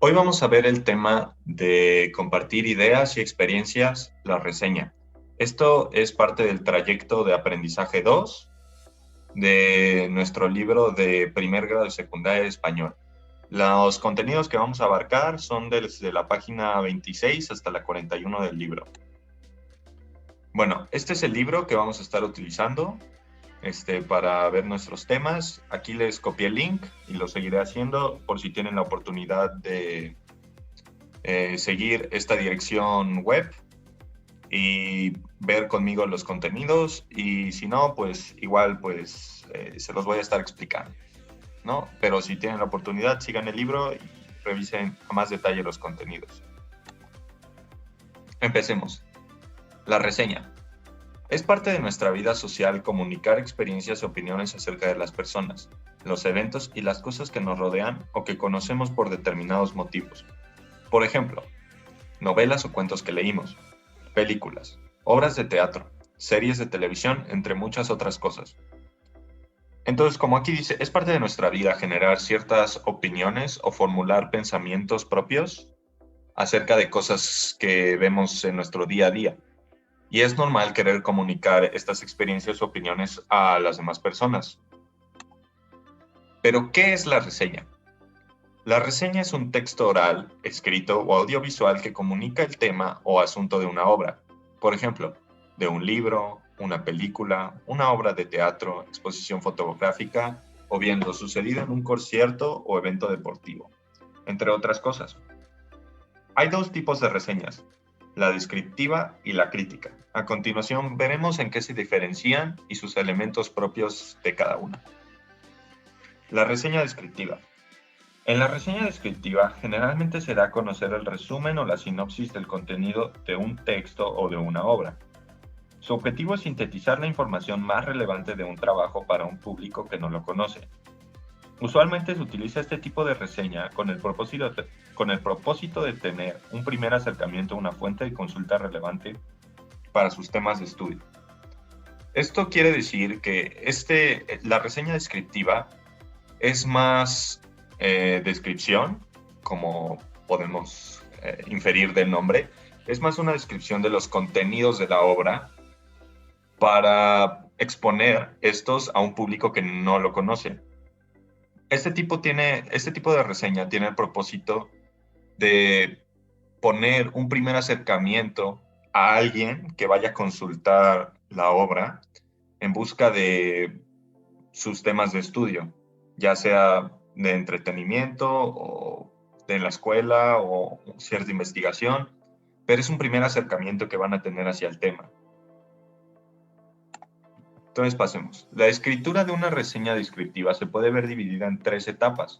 Hoy vamos a ver el tema de compartir ideas y experiencias, la reseña. Esto es parte del trayecto de aprendizaje 2 de nuestro libro de primer grado de secundaria de español. Los contenidos que vamos a abarcar son desde la página 26 hasta la 41 del libro. Bueno, este es el libro que vamos a estar utilizando para ver nuestros temas. Aquí les copié el link y lo seguiré haciendo por si tienen la oportunidad de seguir esta dirección web y ver conmigo los contenidos, y si no, pues igual se los voy a estar explicando, ¿no? Pero si tienen la oportunidad, sigan el libro y revisen a más detalle los contenidos. Empecemos. La reseña. Es parte de nuestra vida social comunicar experiencias y opiniones acerca de las personas, los eventos y las cosas que nos rodean o que conocemos por determinados motivos. Por ejemplo, novelas o cuentos que leímos, películas, obras de teatro, series de televisión, entre muchas otras cosas. Entonces, como aquí dice, es parte de nuestra vida generar ciertas opiniones o formular pensamientos propios acerca de cosas que vemos en nuestro día a día. Y es normal querer comunicar estas experiencias o opiniones a las demás personas. Pero, ¿qué es la reseña? La reseña es un texto oral, escrito o audiovisual que comunica el tema o asunto de una obra. Por ejemplo, de un libro, una película, una obra de teatro, exposición fotográfica o bien lo sucedido en un concierto o evento deportivo, entre otras cosas. Hay dos tipos de reseñas, la descriptiva y la crítica. A continuación veremos en qué se diferencian y sus elementos propios de cada una. La reseña descriptiva. En la reseña descriptiva, generalmente se da a conocer el resumen o la sinopsis del contenido de un texto o de una obra. Su objetivo es sintetizar la información más relevante de un trabajo para un público que no lo conoce. Usualmente se utiliza este tipo de reseña con el propósito de tener un primer acercamiento a una fuente de consulta relevante para sus temas de estudio. Esto quiere decir que la reseña descriptiva es más descripción, como podemos inferir del nombre, es más una descripción de los contenidos de la obra para exponer estos a un público que no lo conoce. Este tipo de reseña tiene el propósito de poner un primer acercamiento a alguien que vaya a consultar la obra en busca de sus temas de estudio, ya sea de entretenimiento o de la escuela o cierta investigación, pero es un primer acercamiento que van a tener hacia el tema. Entonces pasemos. La escritura de una reseña descriptiva se puede ver dividida en 3 etapas: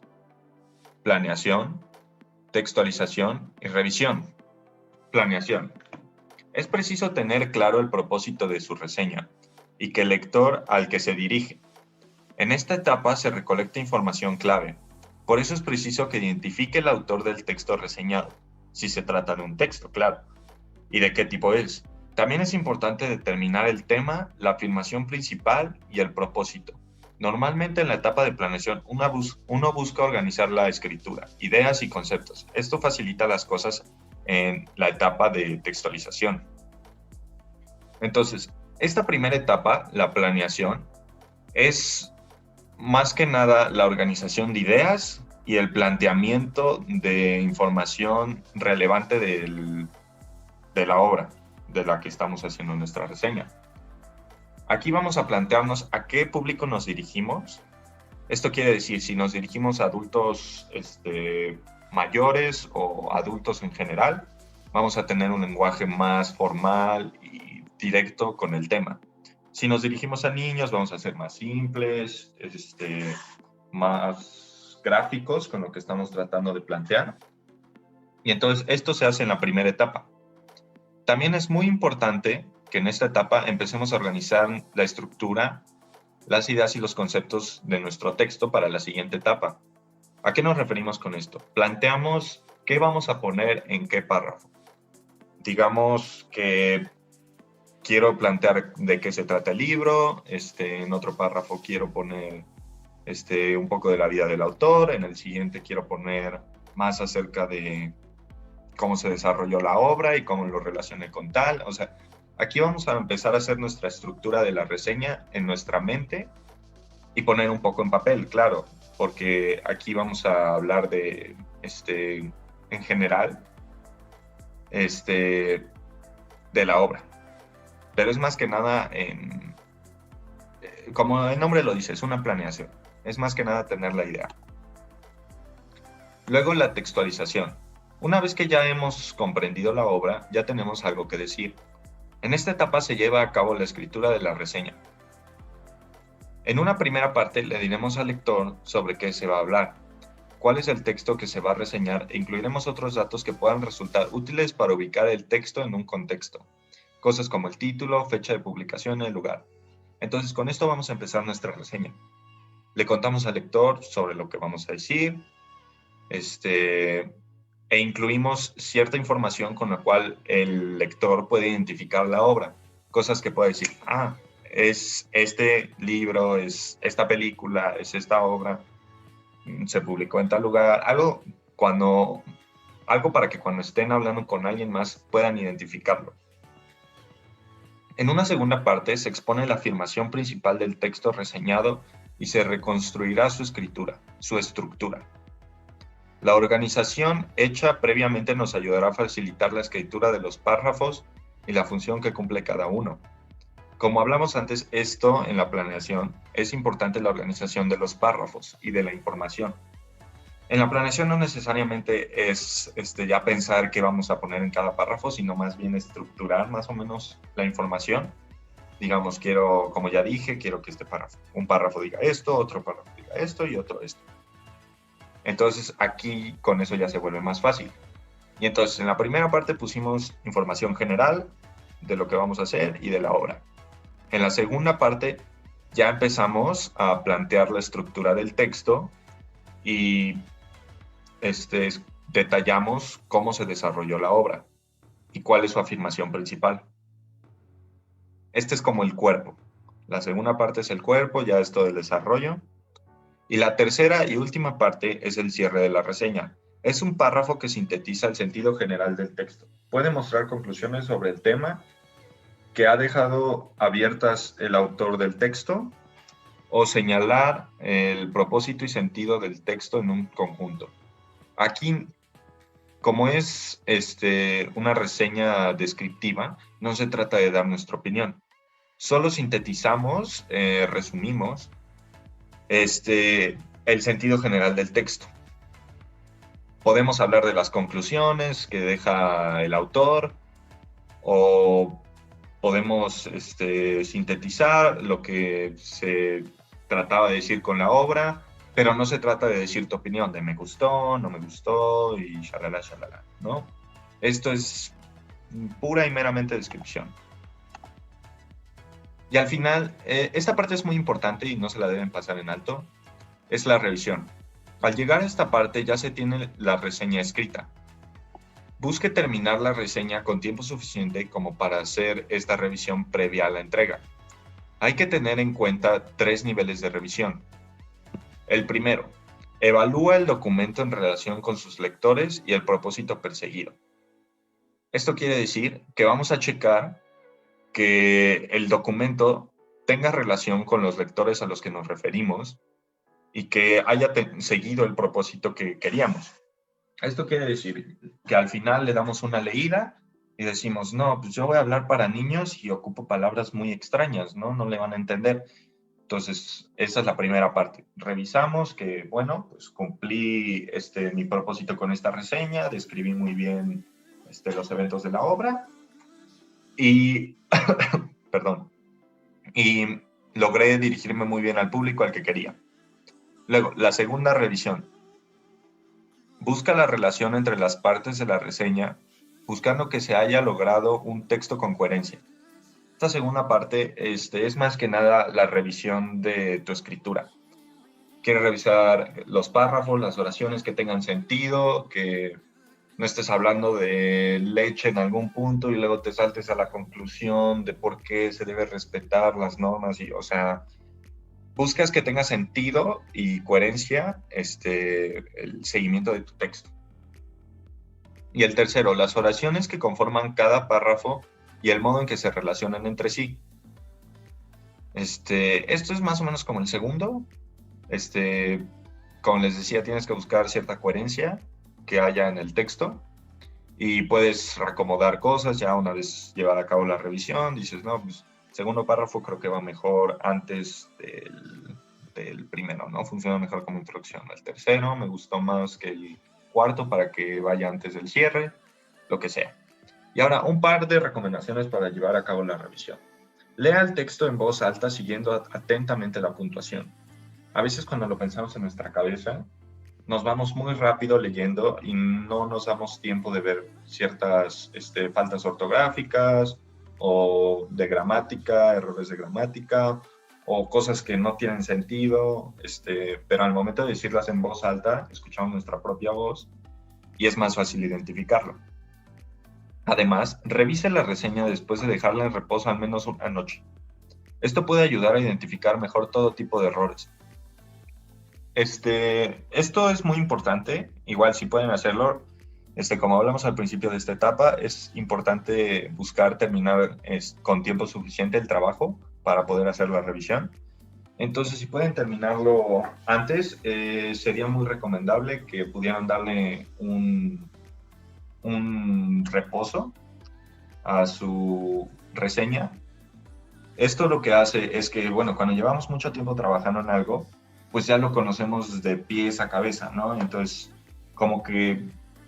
planeación, textualización y revisión. Planeación. Es preciso tener claro el propósito de su reseña y que el lector al que se dirige. En esta etapa se recolecta información clave. Por eso es preciso que identifique el autor del texto reseñado, si se trata de un texto, claro, y de qué tipo es. También es importante determinar el tema, la afirmación principal y el propósito. Normalmente en la etapa de planeación uno busca organizar la escritura, ideas y conceptos. Esto facilita las cosas en la etapa de textualización. Entonces, esta primera etapa, la planeación, es más que nada la organización de ideas y el planteamiento de información relevante de la obra de la que estamos haciendo nuestra reseña. Aquí vamos a plantearnos a qué público nos dirigimos. Esto quiere decir si nos dirigimos a adultos mayores o adultos en general, vamos a tener un lenguaje más formal y directo con el tema. Si nos dirigimos a niños, vamos a ser más simples, más gráficos con lo que estamos tratando de plantear. Y entonces esto se hace en la primera etapa. También es muy importante que en esta etapa empecemos a organizar la estructura, las ideas y los conceptos de nuestro texto para la siguiente etapa. ¿A qué nos referimos con esto? Planteamos qué vamos a poner en qué párrafo. Digamos que quiero plantear de qué se trata el libro, en otro párrafo quiero poner un poco de la vida del autor, en el siguiente quiero poner más acerca de cómo se desarrolló la obra y cómo lo relacioné con tal. O sea, aquí vamos a empezar a hacer nuestra estructura de la reseña en nuestra mente y poner un poco en papel, claro, porque aquí vamos a hablar de, en general, de la obra. Pero es más que nada, como el nombre lo dice, es una planeación. Es más que nada tener la idea. Luego la textualización. Una vez que ya hemos comprendido la obra, ya tenemos algo que decir. En esta etapa se lleva a cabo la escritura de la reseña. En una primera parte le diremos al lector sobre qué se va a hablar, cuál es el texto que se va a reseñar e incluiremos otros datos que puedan resultar útiles para ubicar el texto en un contexto. Cosas como el título, fecha de publicación y el lugar. Entonces con esto vamos a empezar nuestra reseña. Le contamos al lector sobre lo que vamos a decir, e incluimos cierta información con la cual el lector puede identificar la obra. Cosas que puede decir, es este libro, es esta película, es esta obra, se publicó en tal lugar, algo para que cuando estén hablando con alguien más puedan identificarlo. En una segunda parte se expone la afirmación principal del texto reseñado y se reconstruirá su escritura, su estructura. La organización hecha previamente nos ayudará a facilitar la escritura de los párrafos y la función que cumple cada uno. Como hablamos antes, esto en la planeación es importante la organización de los párrafos y de la información. En la planeación no necesariamente es ya pensar qué vamos a poner en cada párrafo, sino más bien estructurar más o menos la información. Digamos, como ya dije, quiero que un párrafo diga esto, otro párrafo diga esto y otro esto. Entonces aquí con eso ya se vuelve más fácil. Y entonces en la primera parte pusimos información general de lo que vamos a hacer y de la obra. En la segunda parte ya empezamos a plantear la estructura del texto y detallamos cómo se desarrolló la obra y cuál es su afirmación principal. Este es como el cuerpo. La segunda parte es el cuerpo, ya es todo el desarrollo. Y la tercera y última parte es el cierre de la reseña. Es un párrafo que sintetiza el sentido general del texto. Puede mostrar conclusiones sobre el tema que ha dejado abiertas el autor del texto o señalar el propósito y sentido del texto en un conjunto. Aquí, como es una reseña descriptiva, no se trata de dar nuestra opinión. Solo sintetizamos, resumimos el sentido general del texto. Podemos hablar de las conclusiones que deja el autor o podemos sintetizar lo que se trataba de decir con la obra, pero no se trata de decir tu opinión de me gustó, no me gustó y shalala, shalala, ¿no? Esto es pura y meramente descripción. Y al final, esta parte es muy importante y no se la deben pasar en alto, es la revisión. Al llegar a esta parte ya se tiene la reseña escrita. Busque terminar la reseña con tiempo suficiente como para hacer esta revisión previa a la entrega. Hay que tener en cuenta 3 niveles de revisión. El primero, evalúa el documento en relación con sus lectores y el propósito perseguido. Esto quiere decir que vamos a checar que el documento tenga relación con los lectores a los que nos referimos y que haya seguido el propósito que queríamos. Esto quiere decir que al final le damos una leída y decimos, no, pues yo voy a hablar para niños y ocupo palabras muy extrañas, ¿no? No le van a entender. Entonces, esa es la primera parte. Revisamos que, bueno, pues cumplí mi propósito con esta reseña, describí muy bien los eventos de la obra y, perdón, y logré dirigirme muy bien al público al que quería. Luego, la segunda revisión. Busca la relación entre las partes de la reseña, buscando que se haya logrado un texto con coherencia. Esta segunda parte es más que nada la revisión de tu escritura. Quieres revisar los párrafos, las oraciones que tengan sentido, que no estés hablando de leche en algún punto y luego te saltes a la conclusión de por qué se debe respetar las normas. O sea, buscas que tenga sentido y coherencia el seguimiento de tu texto. Y el tercero, las oraciones que conforman cada párrafo y el modo en que se relacionan entre sí. Esto es más o menos como el segundo. Este, Como les decía, tienes que buscar cierta coherencia que haya en el texto y puedes reacomodar cosas ya una vez llevada a cabo la revisión. Dices, no, pues segundo párrafo creo que va mejor antes del primero, ¿no? Funciona mejor como introducción. El tercero me gustó más que el cuarto para que vaya antes del cierre, lo que sea. Y ahora, un par de recomendaciones para llevar a cabo la revisión. Lea el texto en voz alta siguiendo atentamente la puntuación. A veces cuando lo pensamos en nuestra cabeza, nos vamos muy rápido leyendo y no nos damos tiempo de ver ciertas faltas ortográficas o de gramática, errores de gramática o cosas que no tienen sentido, pero al momento de decirlas en voz alta, escuchamos nuestra propia voz y es más fácil identificarlo. Además, revise la reseña después de dejarla en reposo al menos una noche. Esto puede ayudar a identificar mejor todo tipo de errores. Esto es muy importante, igual si pueden hacerlo, como hablamos al principio de esta etapa, es importante buscar terminar con tiempo suficiente el trabajo para poder hacer la revisión. Entonces, si pueden terminarlo antes, sería muy recomendable que pudieran darle un reposo a su reseña. Esto lo que hace es que, bueno, cuando llevamos mucho tiempo trabajando en algo, pues ya lo conocemos de pies a cabeza, ¿no? Entonces, como que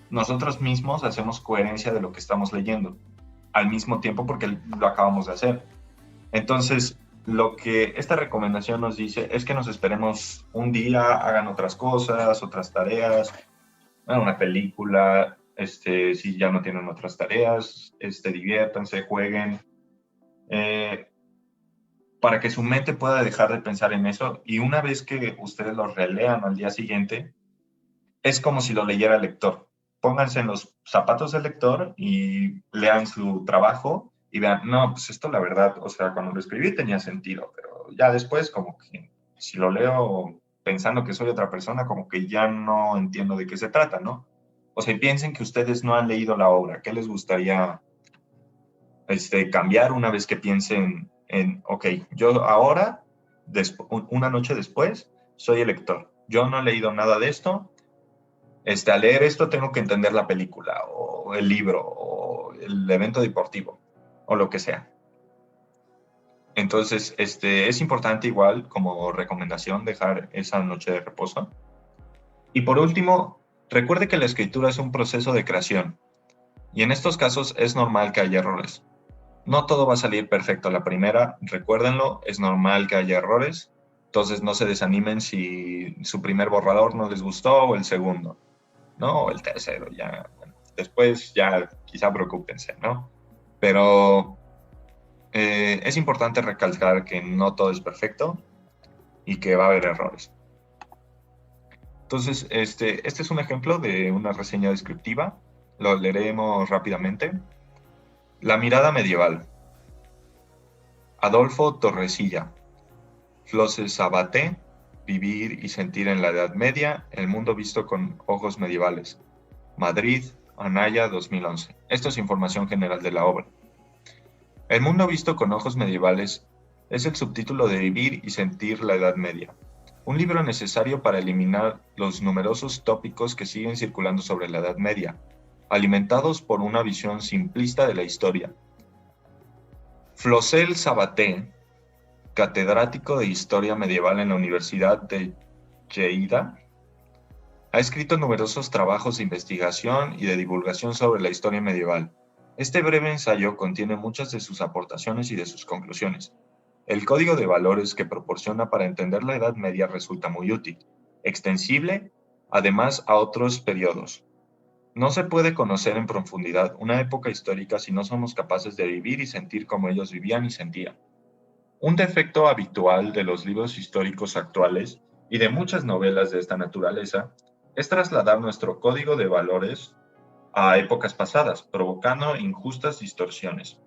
nosotros mismos hacemos coherencia de lo que estamos leyendo, al mismo tiempo porque lo acabamos de hacer. Entonces, lo que esta recomendación nos dice es que nos esperemos un día, hagan otras cosas, otras tareas, una película, si ya no tienen otras tareas, diviértanse, jueguen, para que su mente pueda dejar de pensar en eso y una vez que ustedes lo relean al día siguiente, es como si lo leyera el lector. Pónganse en los zapatos del lector y lean su trabajo y vean, no, pues esto la verdad, o sea, cuando lo escribí tenía sentido, pero ya después como que si lo leo pensando que soy otra persona, como que ya no entiendo de qué se trata, ¿no? O sea, piensen que ustedes no han leído la obra, ¿qué les gustaría cambiar una vez que piensen en, ok, yo ahora, una noche después, soy el lector. Yo no he leído nada de esto. Al leer esto tengo que entender la película o el libro o el evento deportivo o lo que sea. Entonces, es importante igual como recomendación dejar esa noche de reposo. Y por último, recuerde que la escritura es un proceso de creación y en estos casos es normal que haya errores. No todo va a salir perfecto a la primera, recuérdenlo, es normal que haya errores, entonces no se desanimen si su primer borrador no les gustó o el segundo, ¿no? O el tercero, ya, bueno, después ya quizá preocúpense, ¿no? Pero es importante recalcar que no todo es perfecto y que va a haber errores. Entonces, este es un ejemplo de una reseña descriptiva, lo leeremos rápidamente. La mirada medieval. Adolfo Torrecilla. Flose Sabaté, Vivir y sentir en la Edad Media, el mundo visto con ojos medievales. Madrid, Anaya 2011. Esto es información general de la obra. El mundo visto con ojos medievales es el subtítulo de Vivir y sentir la Edad Media, un libro necesario para eliminar los numerosos tópicos que siguen circulando sobre la Edad Media, alimentados por una visión simplista de la historia. Flosel Sabaté, catedrático de Historia Medieval en la Universidad de Lleida, ha escrito numerosos trabajos de investigación y de divulgación sobre la historia medieval. Este breve ensayo contiene muchas de sus aportaciones y de sus conclusiones. El código de valores que proporciona para entender la Edad Media resulta muy útil, extensible, además a otros periodos. No se puede conocer en profundidad una época histórica si no somos capaces de vivir y sentir como ellos vivían y sentían. Un defecto habitual de los libros históricos actuales y de muchas novelas de esta naturaleza es trasladar nuestro código de valores a épocas pasadas, provocando injustas distorsiones.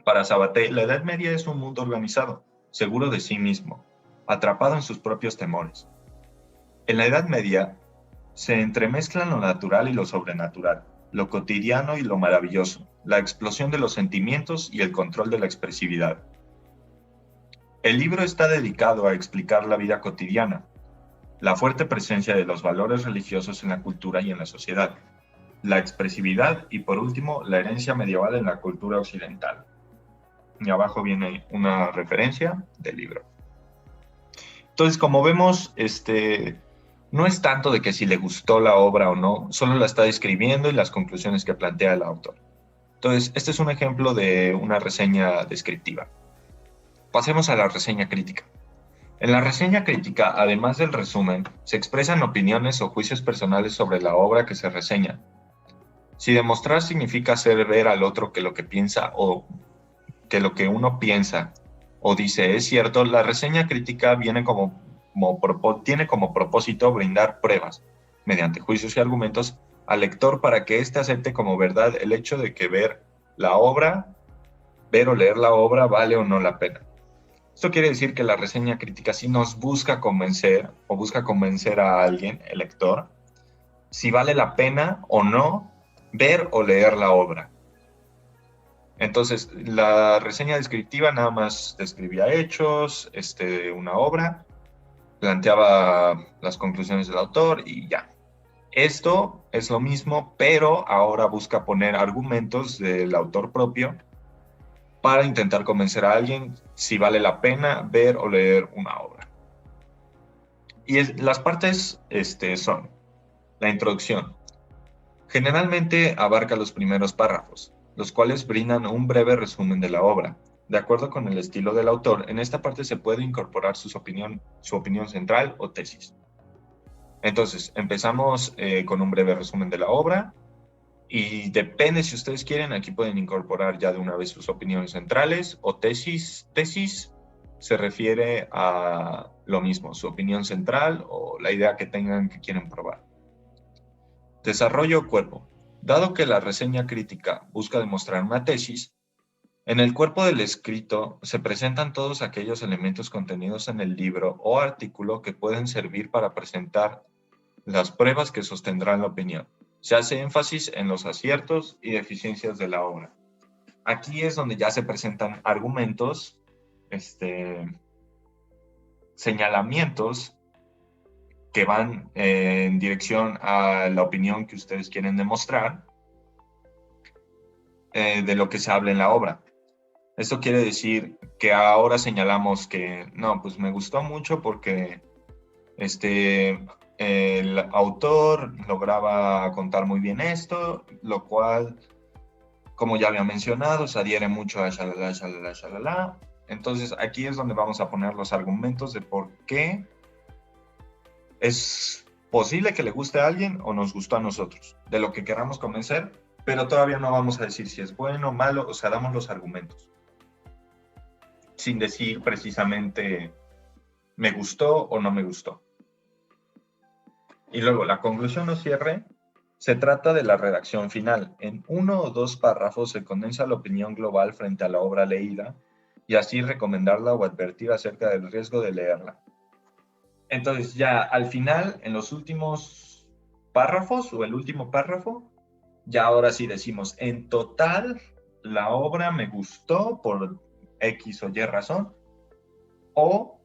Para Sabaté, la Edad Media es un mundo organizado, seguro de sí mismo, atrapado en sus propios temores. En la Edad Media se entremezclan lo natural y lo sobrenatural. lo cotidiano y lo maravilloso, la explosión de los sentimientos y el control de la expresividad. El libro está dedicado a explicar la vida cotidiana, la fuerte presencia de los valores religiosos en la cultura y en la sociedad, la expresividad y, por último, la herencia medieval en la cultura occidental. Y abajo viene una referencia del libro. Entonces, como vemos, no es tanto de que si le gustó la obra o no, solo la está describiendo y las conclusiones que plantea el autor. Entonces, este es un ejemplo de una reseña descriptiva. Pasemos a la reseña crítica. En la reseña crítica, además del resumen, se expresan opiniones o juicios personales sobre la obra que se reseña. Si demostrar significa hacer ver al otro que lo que piensa o que lo que uno piensa o dice es cierto, la reseña crítica tiene como propósito brindar pruebas, mediante juicios y argumentos, al lector para que éste acepte como verdad el hecho de que ver o leer la obra vale o no la pena. Esto quiere decir que la reseña crítica sí nos busca convencer o busca convencer a alguien, el lector, si vale la pena o no ver o leer la obra. Entonces, la reseña descriptiva nada más describía hechos de una obra, planteaba las conclusiones del autor y ya. Esto es lo mismo, pero ahora busca poner argumentos del autor propio para intentar convencer a alguien si vale la pena ver o leer una obra. Y las partes son la introducción. Generalmente abarca los primeros párrafos, los cuales brindan un breve resumen de la obra. De acuerdo con el estilo del autor, en esta parte se puede incorporar su opinión central o tesis. Entonces, empezamos con un breve resumen de la obra y depende si ustedes quieren, aquí pueden incorporar ya de una vez sus opiniones centrales o tesis. Tesis se refiere a lo mismo, su opinión central o la idea que tengan que quieren probar. Desarrollo cuerpo. Dado que la reseña crítica busca demostrar una tesis, en el cuerpo del escrito se presentan todos aquellos elementos contenidos en el libro o artículo que pueden servir para presentar las pruebas que sostendrán la opinión. Se hace énfasis en los aciertos y deficiencias de la obra. Aquí es donde ya se presentan argumentos, señalamientos que van en dirección a la opinión que ustedes quieren demostrar de lo que se habla en la obra. Esto quiere decir que ahora señalamos que, no, pues me gustó mucho porque el autor lograba contar muy bien esto, lo cual, como ya había mencionado, se adhiere mucho a shalala, shalala, shalala. Entonces, aquí es donde vamos a poner los argumentos de por qué es posible que le guste a alguien o nos gustó a nosotros, de lo que queramos convencer, pero todavía no vamos a decir si es bueno o malo, o sea, damos los argumentos, sin decir precisamente me gustó o no me gustó. Y luego, la conclusión o cierre se trata de la redacción final. En 1 o 2 párrafos se condensa la opinión global frente a la obra leída y así recomendarla o advertir acerca del riesgo de leerla. Entonces, ya al final, en los últimos párrafos o el último párrafo, ya ahora sí decimos, en total, la obra me gustó por X o Y razón, o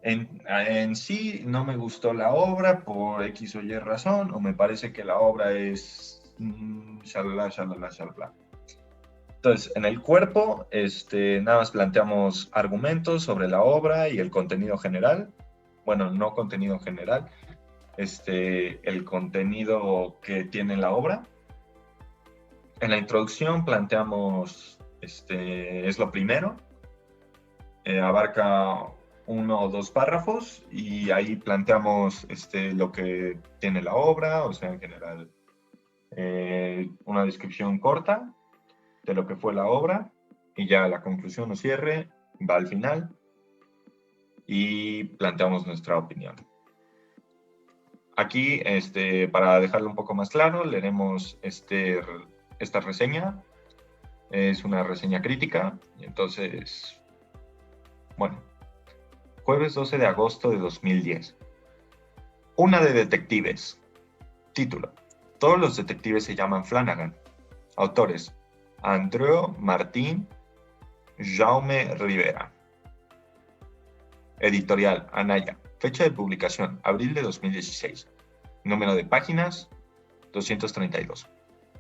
en sí no me gustó la obra por X o Y razón, o me parece que la obra es shalala, shalala, shalala. Entonces, en el cuerpo, nada más planteamos argumentos sobre la obra y el contenido general. Bueno, no contenido general, el contenido que tiene la obra. En la introducción planteamos, es lo primero, abarca 1 o 2 párrafos y ahí planteamos lo que tiene la obra, o sea, en general, una descripción corta de lo que fue la obra y ya la conclusión o cierre va al final y planteamos nuestra opinión. Aquí, para dejarlo un poco más claro, leeremos esta reseña. Es una reseña crítica, y entonces, bueno, jueves 12 de agosto de 2010. Una de detectives. Título. Todos los detectives se llaman Flanagan. Autores: Andrew Martin, Jaume Rivera. Editorial: Anaya. Fecha de publicación: abril de 2016. Número de páginas: 232.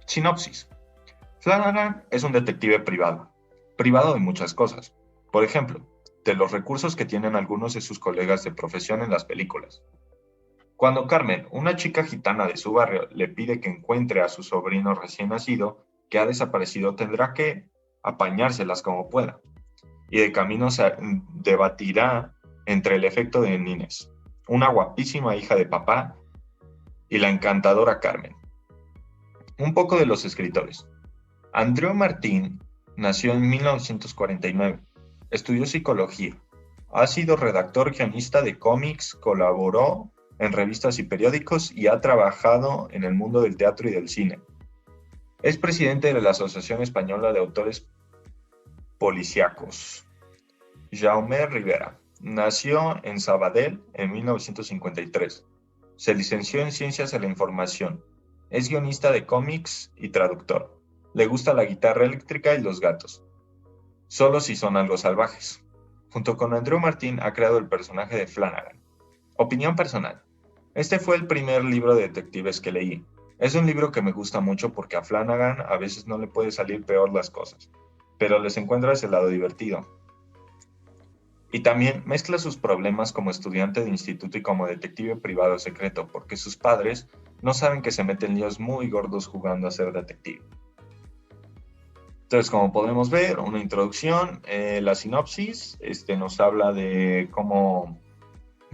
Sinopsis: Flanagan es un detective privado. Privado de muchas cosas. Por ejemplo, de los recursos que tienen algunos de sus colegas de profesión en las películas. Cuando Carmen, una chica gitana de su barrio, le pide que encuentre a su sobrino recién nacido, que ha desaparecido, tendrá que apañárselas como pueda. Y de camino se debatirá entre el efecto de Inés, una guapísima hija de papá, y la encantadora Carmen. Un poco de los escritores. Andrew Martin nació en 1949. Estudió psicología. Ha sido redactor guionista de cómics, colaboró en revistas y periódicos y ha trabajado en el mundo del teatro y del cine. Es presidente de la Asociación Española de Autores Policíacos. Jaume Rivera nació en Sabadell en 1953. Se licenció en Ciencias de la Información. Es guionista de cómics y traductor. Le gusta la guitarra eléctrica y los gatos. Solo si son algo salvajes. Junto con Andrew Martin ha creado el personaje de Flanagan. Opinión personal. Este fue el primer libro de detectives que leí. Es un libro que me gusta mucho porque a Flanagan a veces no le puede salir peor las cosas, pero les encuentra ese lado divertido. Y también mezcla sus problemas como estudiante de instituto y como detective privado secreto, porque sus padres no saben que se meten líos muy gordos jugando a ser detective. Entonces, como podemos ver, una introducción, la sinopsis nos habla de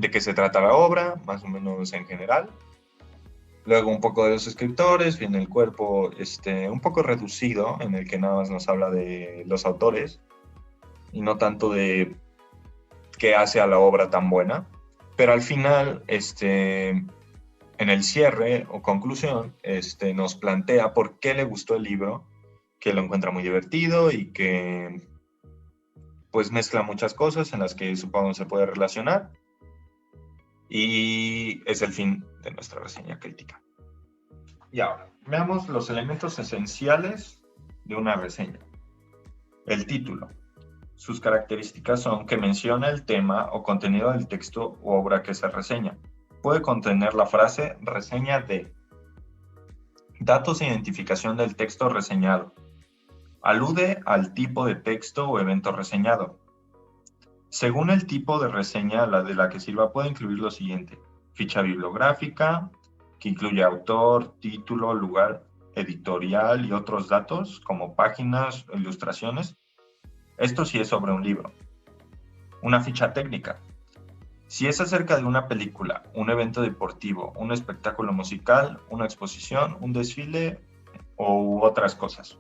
qué se trata la obra, más o menos en general. Luego un poco de los escritores, viene el cuerpo un poco reducido, en el que nada más nos habla de los autores y no tanto de qué hace a la obra tan buena. Pero al final, en el cierre o conclusión, nos plantea por qué le gustó el libro, que lo encuentra muy divertido y que pues mezcla muchas cosas en las que supongo se puede relacionar. Y es el fin de nuestra reseña crítica. Y ahora, veamos los elementos esenciales de una reseña. El título. Sus características son que menciona el tema o contenido del texto u obra que se reseña. Puede contener la frase reseña de. Datos de identificación del texto reseñado. Alude al tipo de texto o evento reseñado. Según el tipo de reseña de la que sirva, puede incluir lo siguiente: ficha bibliográfica, que incluye autor, título, lugar editorial y otros datos, como páginas, ilustraciones. Esto sí es sobre un libro. Una ficha técnica. Si es acerca de una película, un evento deportivo, un espectáculo musical, una exposición, un desfile u otras cosas.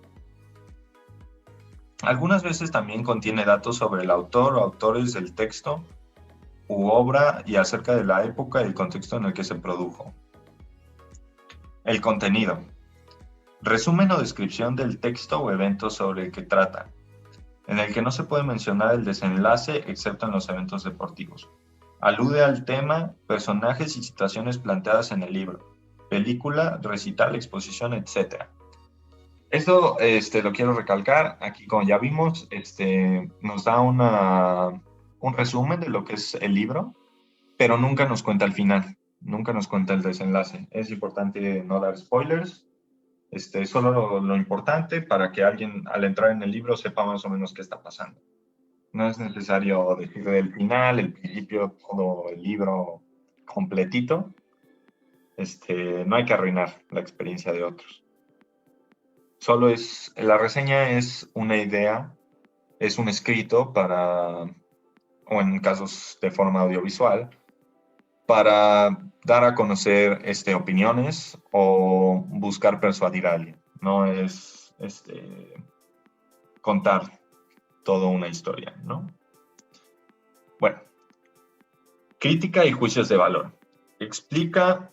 Algunas veces también contiene datos sobre el autor o autores del texto u obra y acerca de la época y el contexto en el que se produjo. El contenido. Resumen o descripción del texto o evento sobre el que trata, en el que no se puede mencionar el desenlace excepto en los eventos deportivos. Alude al tema, personajes y situaciones planteadas en el libro, película, recital, exposición, etc. Esto lo quiero recalcar. Aquí, como ya vimos, nos da un resumen de lo que es el libro, pero nunca nos cuenta el final, nunca nos cuenta el desenlace. Es importante no dar spoilers, solo lo importante para que alguien al entrar en el libro sepa más o menos qué está pasando. No es necesario decir el final, el principio, todo el libro completito. No hay que arruinar la experiencia de otros. La reseña es una idea, es un escrito o en casos de forma audiovisual, para dar a conocer opiniones o buscar persuadir a alguien. No es contar toda una historia, ¿no? Bueno, crítica y juicios de valor. Explica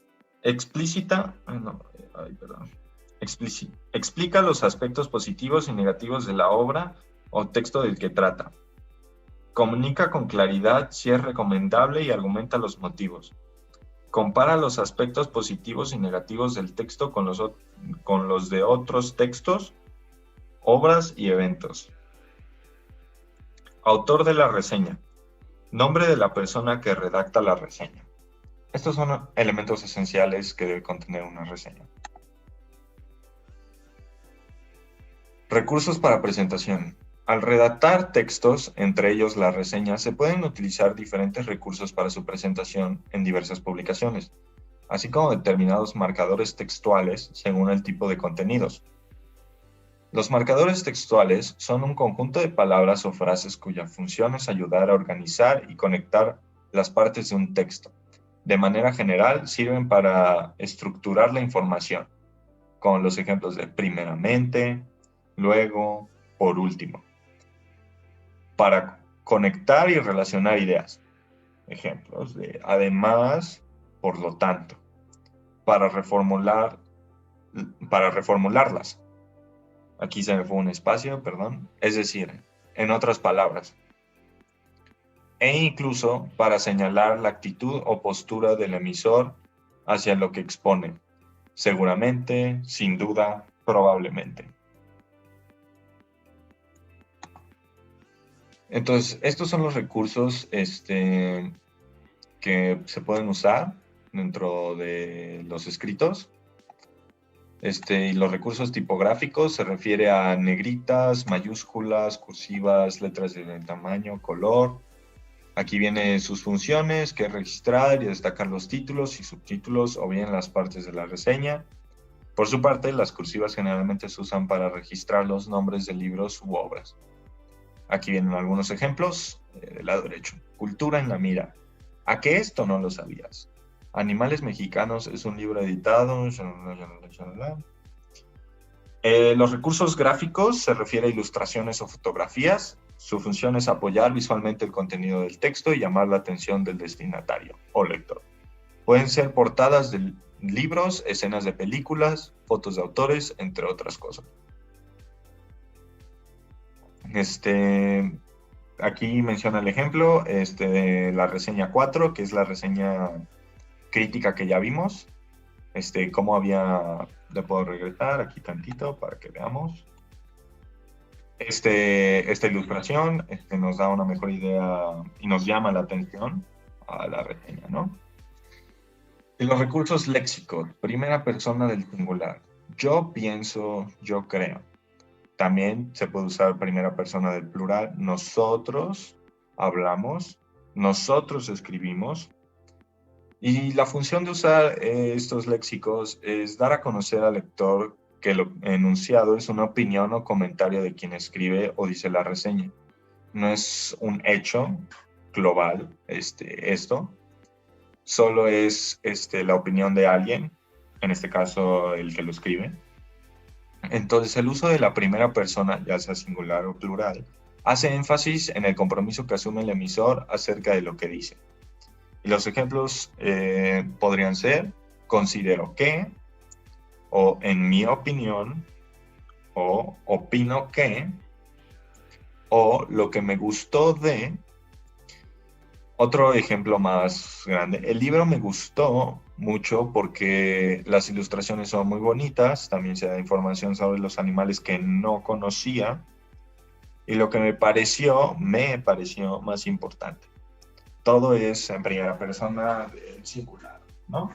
los aspectos positivos y negativos de la obra o texto del que trata. Comunica con claridad si es recomendable y argumenta los motivos. Compara los aspectos positivos y negativos del texto con los de otros textos, obras y eventos. Autor de la reseña. Nombre de la persona que redacta la reseña. Estos son elementos esenciales que debe contener una reseña. Recursos para presentación. Al redactar textos, entre ellos la reseña, se pueden utilizar diferentes recursos para su presentación en diversas publicaciones, así como determinados marcadores textuales según el tipo de contenidos. Los marcadores textuales son un conjunto de palabras o frases cuya función es ayudar a organizar y conectar las partes de un texto. De manera general, sirven para estructurar la información, con los ejemplos de primeramente, luego, por último. Para conectar y relacionar ideas. Ejemplos de además, por lo tanto. Para reformularlas. Aquí se me fue un espacio, perdón. Es decir, en otras palabras. E incluso para señalar la actitud o postura del emisor hacia lo que expone. Seguramente, sin duda, probablemente. Entonces, estos son los recursos que se pueden usar dentro de los escritos. Y los recursos tipográficos se refiere a negritas, mayúsculas, cursivas, letras de tamaño, color. Aquí vienen sus funciones, que es registrar y destacar los títulos y subtítulos o bien las partes de la reseña. Por su parte, las cursivas generalmente se usan para registrar los nombres de libros u obras. Aquí vienen algunos ejemplos del lado derecho. Cultura en la mira. ¿A qué esto no lo sabías? Animales Mexicanos es un libro editado. Los recursos gráficos se refiere a ilustraciones o fotografías. Su función es apoyar visualmente el contenido del texto y llamar la atención del destinatario o lector. Pueden ser portadas de libros, escenas de películas, fotos de autores, entre otras cosas. Aquí menciona el ejemplo de la reseña 4, que es la reseña crítica que ya vimos. Cómo había, le puedo regresar aquí tantito para que veamos. Esta ilustración nos da una mejor idea y nos llama la atención a la reseña, ¿no? Y los recursos léxicos, primera persona del singular. Yo pienso, yo creo. También se puede usar primera persona del plural. Nosotros hablamos, nosotros escribimos. Y la función de usar estos léxicos es dar a conocer al lector que lo enunciado es una opinión o comentario de quien escribe o dice la reseña. No es un hecho global esto, solo es la opinión de alguien, en este caso el que lo escribe. Entonces el uso de la primera persona, ya sea singular o plural, hace énfasis en el compromiso que asume el emisor acerca de lo que dice. Y los ejemplos podrían ser, considero que, o en mi opinión, o opino que, o lo que me gustó de. Otro ejemplo más grande, el libro me gustó mucho porque las ilustraciones son muy bonitas, también se da información sobre los animales que no conocía, y lo que me pareció más importante. Todo es en primera persona del singular, ¿no?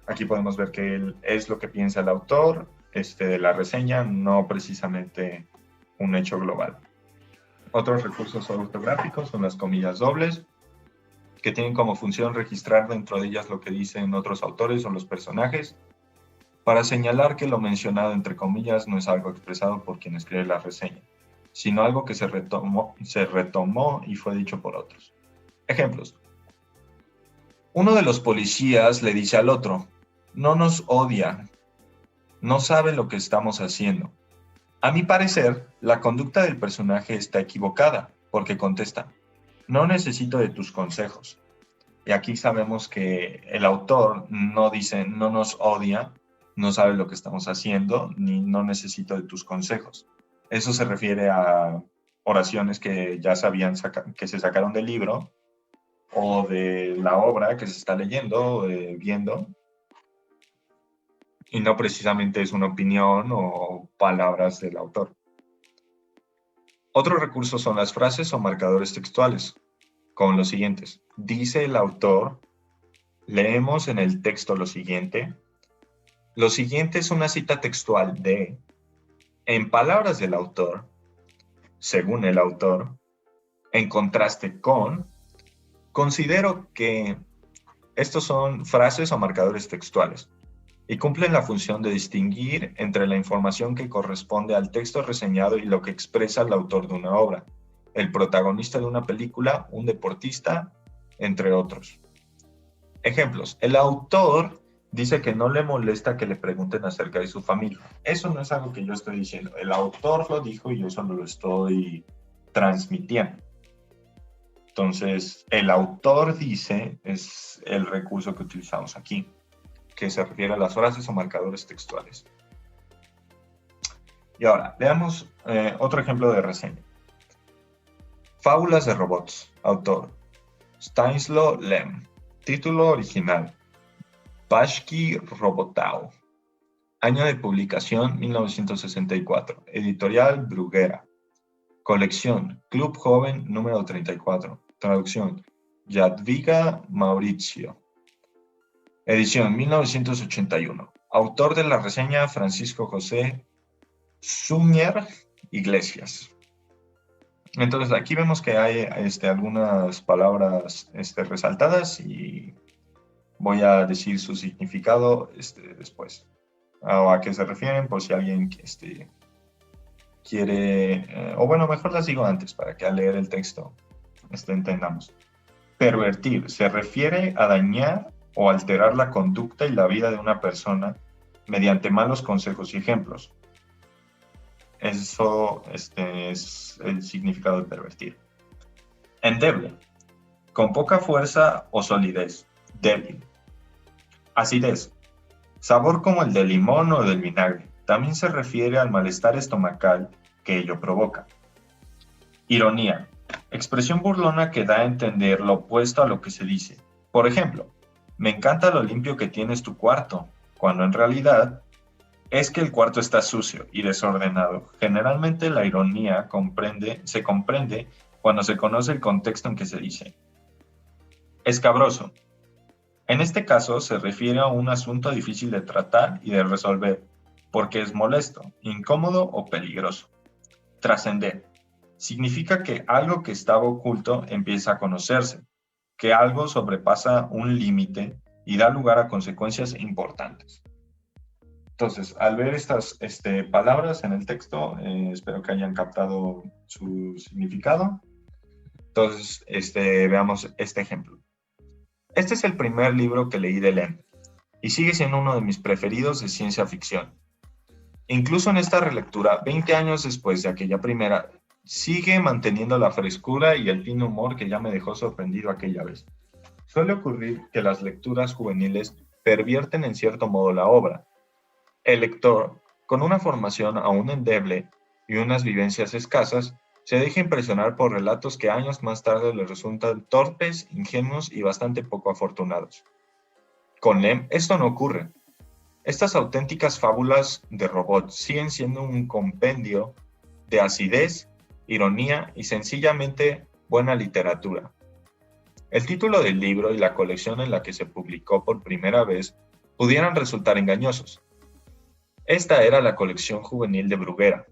Aquí podemos ver que es lo que piensa el autor de la reseña, no precisamente un hecho global. Otros recursos ortográficos son las comillas dobles, que tienen como función registrar dentro de ellas lo que dicen otros autores o los personajes, para señalar que lo mencionado entre comillas no es algo expresado por quien escribe la reseña, sino algo que se retomó y fue dicho por otros. Ejemplos. Uno de los policías le dice al otro, no nos odia, no sabe lo que estamos haciendo. A mi parecer, la conducta del personaje está equivocada, porque contesta, no necesito de tus consejos. Y aquí sabemos que el autor no dice, no nos odia, no sabe lo que estamos haciendo, ni no necesito de tus consejos. Eso se refiere a oraciones que ya sabían que se sacaron del libro, o de la obra que se está leyendo o viendo, y no precisamente es una opinión o palabras del autor. Otro recurso son las frases o marcadores textuales, con los siguientes. Dice el autor, leemos en el texto lo siguiente. Lo siguiente es una cita textual de, en palabras del autor, según el autor, en contraste con, considero que estos son frases o marcadores textuales y cumplen la función de distinguir entre la información que corresponde al texto reseñado y lo que expresa el autor de una obra, el protagonista de una película, un deportista, entre otros. Ejemplos. El autor dice que no le molesta que le pregunten acerca de su familia. Eso no es algo que yo estoy diciendo. El autor lo dijo y yo solo lo estoy transmitiendo. Entonces, el autor dice es el recurso que utilizamos aquí, que se refiere a las frases o marcadores textuales. Y ahora, veamos otro ejemplo de reseña. Fábulas de robots. Autor. Stanislaw Lem. Título original. Pashki Robotao. Año de publicación 1964. Editorial Bruguera. Colección Club Joven número 34. Traducción Jadwiga Mauricio. Edición 1981. Autor de la reseña Francisco José Suñer Iglesias. Entonces aquí vemos que hay algunas palabras resaltadas y voy a decir su significado después. O a qué se refieren por si alguien quiere, o bueno, mejor las digo antes para que al leer el texto entendamos. Pervertir se refiere a dañar o alterar la conducta y la vida de una persona mediante malos consejos y ejemplos. Eso es el significado de pervertir. Endeble, con poca fuerza o solidez, débil. Acidez, sabor como el del limón o del vinagre. También se refiere al malestar estomacal que ello provoca. Ironía, expresión burlona que da a entender lo opuesto a lo que se dice. Por ejemplo, me encanta lo limpio que tienes tu cuarto, cuando en realidad es que el cuarto está sucio y desordenado. Generalmente la ironía se comprende cuando se conoce el contexto en que se dice. Escabroso. En este caso se refiere a un asunto difícil de tratar y de resolver, porque es molesto, incómodo o peligroso. Trascender. Significa que algo que estaba oculto empieza a conocerse, que algo sobrepasa un límite y da lugar a consecuencias importantes. Entonces, al ver estas palabras en el texto, espero que hayan captado su significado. Entonces, veamos este ejemplo. Este es el primer libro que leí de Lem, y sigue siendo uno de mis preferidos de ciencia ficción. Incluso en esta relectura, 20 años después de aquella primera, sigue manteniendo la frescura y el fino humor que ya me dejó sorprendido aquella vez. Suele ocurrir que las lecturas juveniles pervierten en cierto modo la obra. El lector, con una formación aún endeble y unas vivencias escasas, se deja impresionar por relatos que años más tarde le resultan torpes, ingenuos y bastante poco afortunados. Con Lem esto no ocurre. Estas auténticas fábulas de robots siguen siendo un compendio de acidez, ironía y sencillamente buena literatura. El título del libro y la colección en la que se publicó por primera vez pudieran resultar engañosos. Esta era la colección juvenil de Bruguera,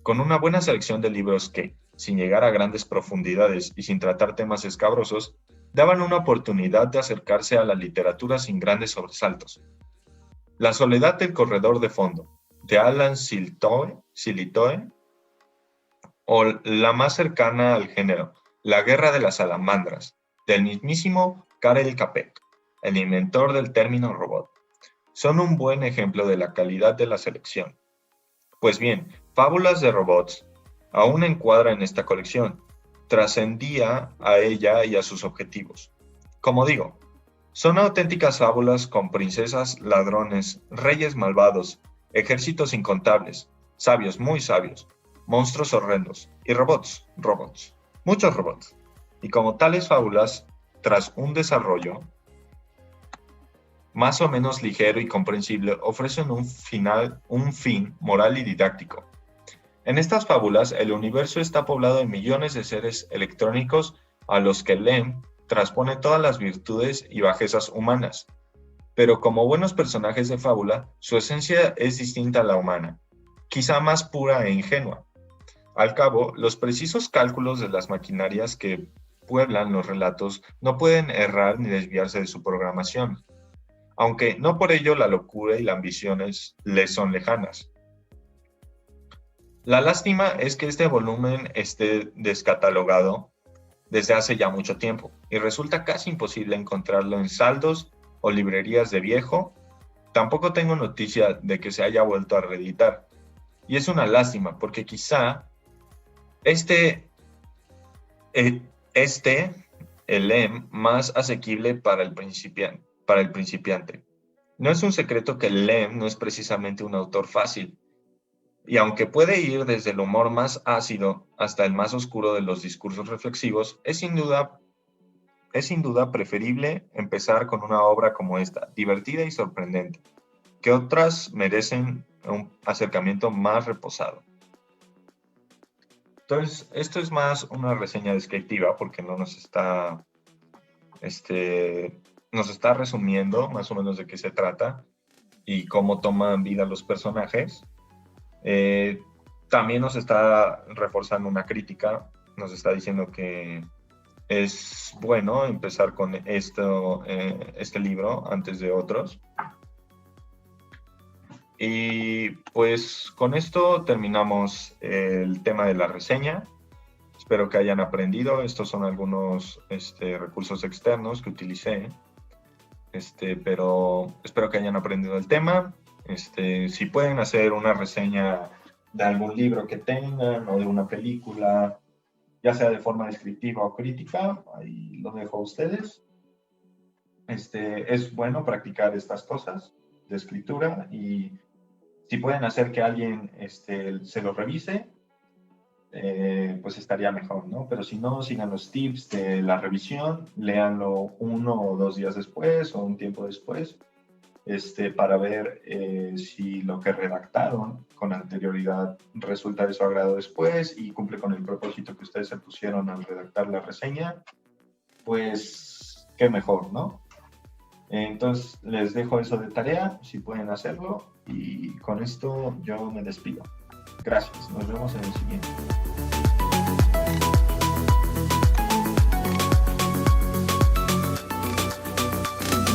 con una buena selección de libros que, sin llegar a grandes profundidades y sin tratar temas escabrosos, daban una oportunidad de acercarse a la literatura sin grandes sobresaltos. La soledad del corredor de fondo, de Alan Silitoe, o la más cercana al género, La guerra de las salamandras, del mismísimo Karel Capek, el inventor del término robot, son un buen ejemplo de la calidad de la selección. Pues bien, Fábulas de robots aún encuadra en esta colección, trascendía a ella y a sus objetivos. Como digo, son auténticas fábulas con princesas, ladrones, reyes malvados, ejércitos incontables, sabios muy sabios, monstruos horrendos y robots, muchos robots. Y como tales fábulas, tras un desarrollo más o menos ligero y comprensible, ofrecen un fin moral y didáctico. En estas fábulas, el universo está poblado de millones de seres electrónicos a los que Lem transpone todas las virtudes y bajezas humanas. Pero como buenos personajes de fábula, su esencia es distinta a la humana, quizá más pura e ingenua. Al cabo, los precisos cálculos de las maquinarias que pueblan los relatos no pueden errar ni desviarse de su programación, aunque no por ello la locura y las ambiciones les son lejanas. La lástima es que este volumen esté descatalogado desde hace ya mucho tiempo y resulta casi imposible encontrarlo en saldos o librerías de viejo. Tampoco tengo noticia de que se haya vuelto a reeditar. Y es una lástima porque quizá el Lem más asequible para el principiante. No es un secreto que Lem no es precisamente un autor fácil, y aunque puede ir desde el humor más ácido hasta el más oscuro de los discursos reflexivos, es sin duda preferible empezar con una obra como esta, divertida y sorprendente, que otras merecen un acercamiento más reposado. Entonces, esto es más una reseña descriptiva porque no nos está resumiendo más o menos de qué se trata y cómo toman vida los personajes. También nos está reforzando una crítica, nos está diciendo que es bueno empezar con este libro antes de otros. Y pues con esto terminamos el tema de la reseña. Espero que hayan aprendido. Estos son algunos recursos externos que utilicé, pero espero que hayan aprendido el tema. Si pueden hacer una reseña de algún libro que tengan o de una película, ya sea de forma descriptiva o crítica, ahí lo dejo a ustedes. Es bueno practicar estas cosas de escritura y si pueden hacer que alguien se lo revise, pues estaría mejor, ¿no? Pero si no, sigan los tips de la revisión, léanlo 1 o 2 días después o un tiempo después, para ver si lo que redactaron con anterioridad resulta de su agrado después y cumple con el propósito que ustedes se pusieron al redactar la reseña, pues qué mejor, ¿no? Entonces les dejo eso de tarea, si pueden hacerlo, y con esto yo me despido. Gracias, nos vemos en el siguiente.